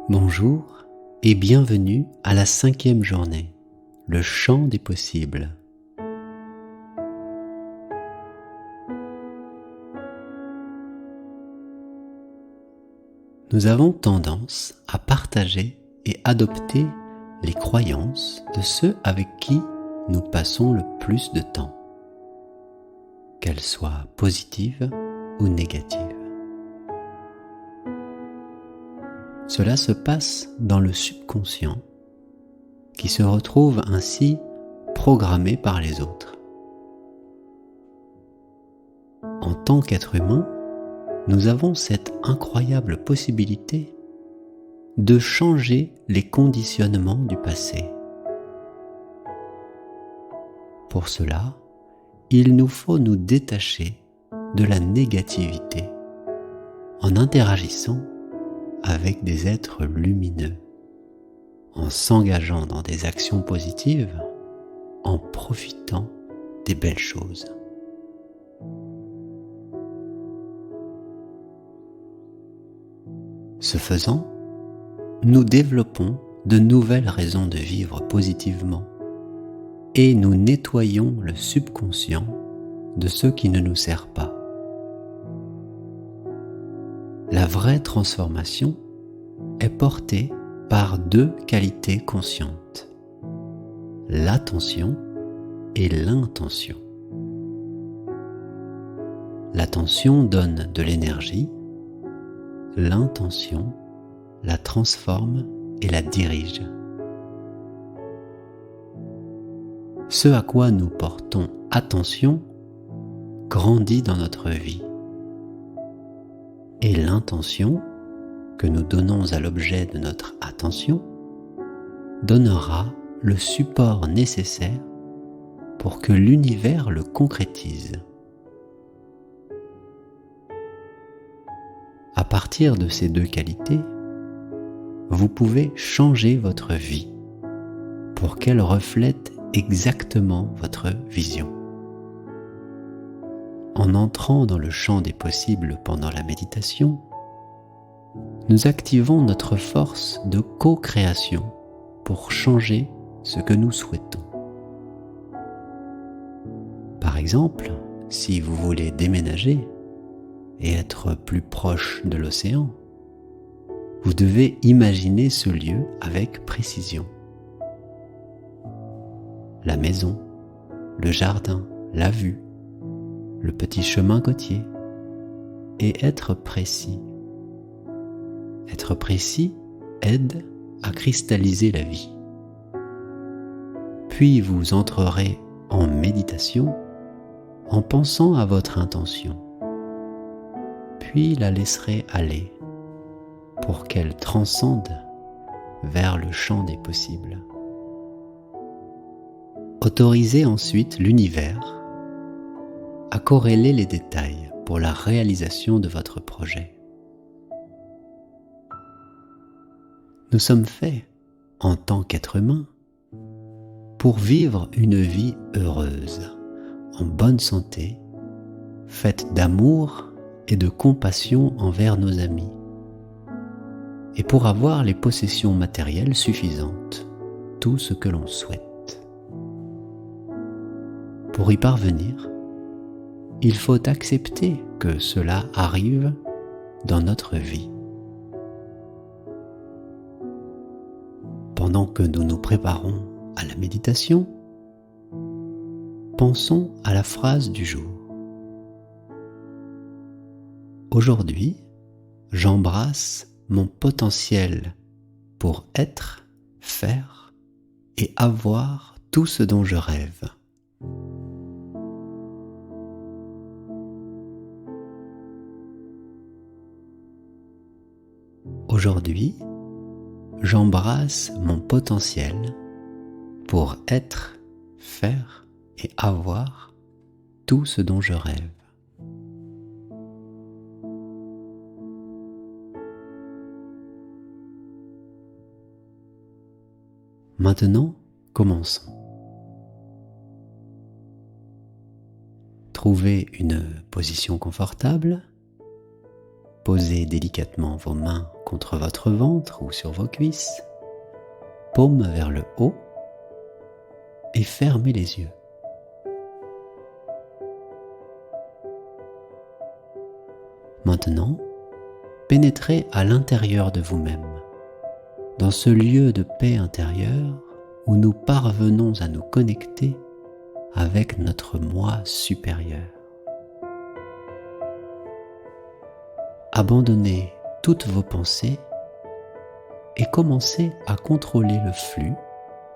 Bonjour et bienvenue à la 5e journée, le champ des possibles. Nous avons tendance à partager et adopter les croyances de ceux avec qui nous passons le plus de temps, qu'elles soient positives ou négatives. Cela se passe dans le subconscient, qui se retrouve ainsi programmé par les autres. En tant qu'être humain, nous avons cette incroyable possibilité de changer les conditionnements du passé. Pour cela, il nous faut nous détacher de la négativité en interagissant avec des êtres lumineux, en s'engageant dans des actions positives, en profitant des belles choses. Ce faisant, nous développons de nouvelles raisons de vivre positivement et nous nettoyons le subconscient de ce qui ne nous sert pas. La vraie transformation est portée par deux qualités conscientes, l'attention et l'intention. L'attention donne de l'énergie, l'intention la transforme et la dirige. Ce à quoi nous portons attention grandit dans notre vie. Et l'intention que nous donnons à l'objet de notre attention donnera le support nécessaire pour que l'univers le concrétise. À partir de ces deux qualités, vous pouvez changer votre vie pour qu'elle reflète exactement votre vision. En entrant dans le champ des possibles pendant la méditation, nous activons notre force de co-création pour changer ce que nous souhaitons. Par exemple, si vous voulez déménager et être plus proche de l'océan, vous devez imaginer ce lieu avec précision. La maison, le jardin, la vue, le petit chemin côtier, et être précis. Être précis aide à cristalliser la vie. Puis vous entrerez en méditation en pensant à votre intention, puis la laisserez aller pour qu'elle transcende vers le champ des possibles. Autorisez ensuite l'univers à corréler les détails pour la réalisation de votre projet. Nous sommes faits, en tant qu'être humain, pour vivre une vie heureuse, en bonne santé, faite d'amour et de compassion envers nos amis, et pour avoir les possessions matérielles suffisantes, tout ce que l'on souhaite. Pour y parvenir, il faut accepter que cela arrive dans notre vie. Pendant que nous nous préparons à la méditation, pensons à la phrase du jour. Aujourd'hui, j'embrasse mon potentiel pour être, faire et avoir tout ce dont je rêve. Aujourd'hui, j'embrasse mon potentiel pour être, faire et avoir tout ce dont je rêve. Maintenant, commençons. Trouvez une position confortable. Posez délicatement vos mains contre votre ventre ou sur vos cuisses, paume vers le haut et fermez les yeux. Maintenant, pénétrez à l'intérieur de vous-même, dans ce lieu de paix intérieure où nous parvenons à nous connecter avec notre moi supérieur. Abandonnez toutes vos pensées et commencez à contrôler le flux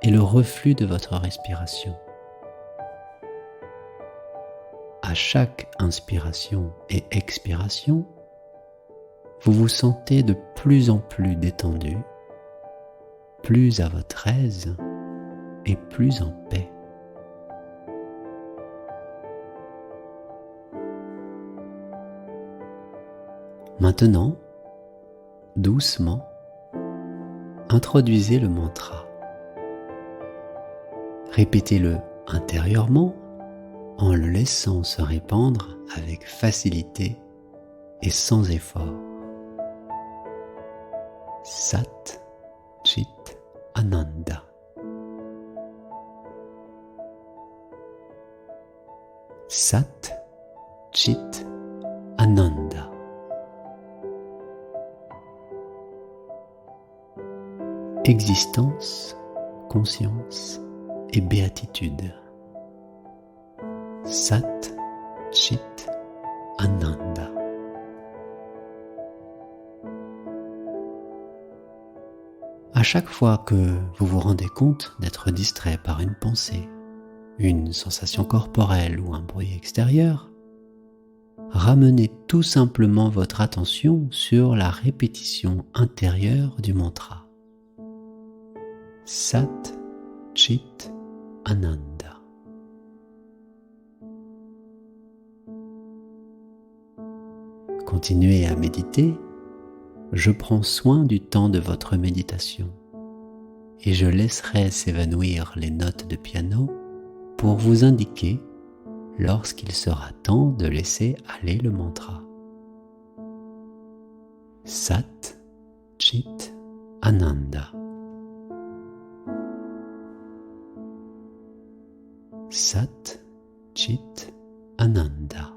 et le reflux de votre respiration. À chaque inspiration et expiration, vous vous sentez de plus en plus détendu, plus à votre aise et plus en paix. Maintenant, doucement, introduisez le mantra. Répétez-le intérieurement en le laissant se répandre avec facilité et sans effort. Sat Chit Ananda. Sat Chit Ananda. Existence, conscience et béatitude. Sat Chit Ananda. À chaque fois que vous vous rendez compte d'être distrait par une pensée, une sensation corporelle ou un bruit extérieur, ramenez tout simplement votre attention sur la répétition intérieure du mantra. Sat Chit Ananda. Continuez à méditer. Je prends soin du temps de votre méditation et je laisserai s'évanouir les notes de piano pour vous indiquer lorsqu'il sera temps de laisser aller le mantra. Sat Chit Ananda. Sat Chit Ananda.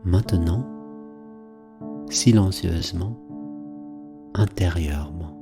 Maintenant, silencieusement, intérieurement.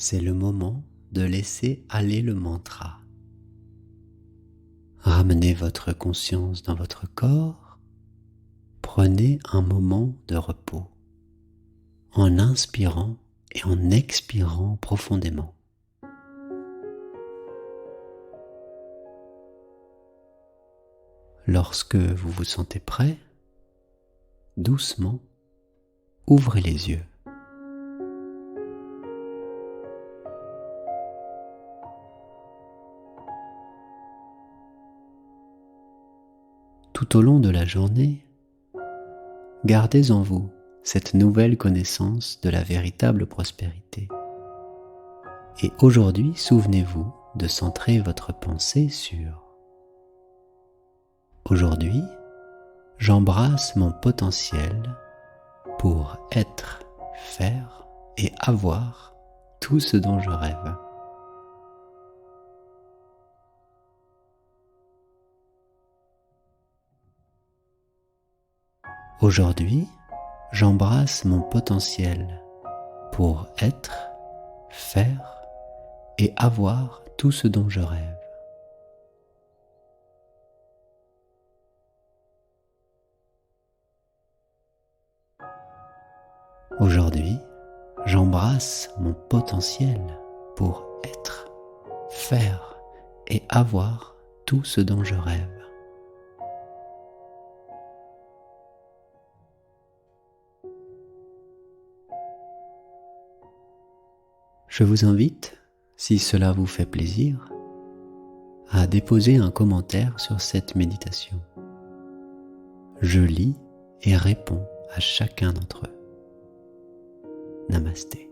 c'est le moment de laisser aller le mantra. Ramenez votre conscience dans votre corps. Prenez un moment de repos en inspirant et en expirant profondément. Lorsque vous vous sentez prêt, doucement, ouvrez les yeux. Tout au long de la journée, gardez en vous cette nouvelle connaissance de la véritable prospérité. Et aujourd'hui, souvenez-vous de centrer votre pensée sur « Aujourd'hui, j'embrasse mon potentiel pour être, faire et avoir tout ce dont je rêve. » Aujourd'hui, j'embrasse mon potentiel pour être, faire et avoir tout ce dont je rêve. Aujourd'hui, j'embrasse mon potentiel pour être, faire et avoir tout ce dont je rêve. Je vous invite, si cela vous fait plaisir, à déposer un commentaire sur cette méditation. Je lis et réponds à chacun d'entre eux. Namasté.